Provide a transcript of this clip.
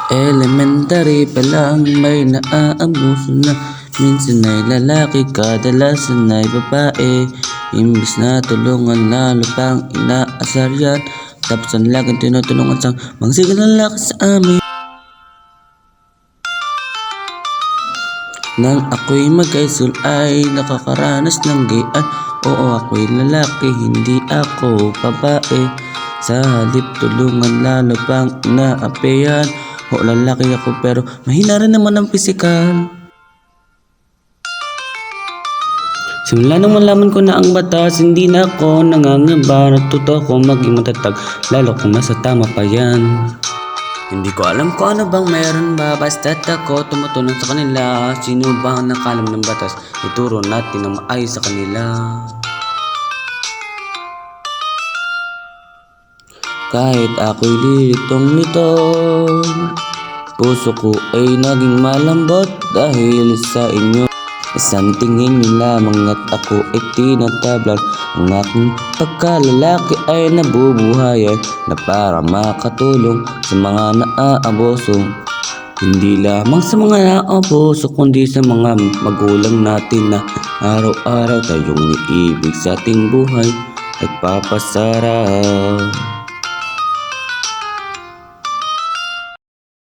Elementary pa lang may naaabuso na. Minsan ay lalaki, kadalasan ay babae. Imbis na tulungan, lalo pang inaasar yan. Tapos ang laging tinutulungan sa mga sigal na lalaki sa amin. Nang ako'y mag-high school ay nakakaranas ng gayan. Oo, ako'y lalaki, hindi ako babae. Sa halip tulungan, lalo pang inaapihan. O lalaki ako pero mahina rin naman ang pisikal. Simula nang malaman ko na ang batas, hindi na ako nangangamba. Natuto ko maging matatag, lalo kung nasa tama pa yan. Hindi ko alam kung ano bang meron ba, basta't ako tumutunan sa kanila. Sino bang nakalam ng batas, ituro natin ang maayos sa kanila. Kahit ako'y lilitong-litong, puso ko ay naging malambot dahil sa inyo. Isang tingin nyo lamang at ako ay tinatablan. Ang aking pagkalalaki ay nabubuhayan na para makatulong sa mga naaaboso. Hindi lamang sa mga naaaboso kundi sa mga magulang natin na araw-araw tayong iniibig sa ating buhay at papasarap.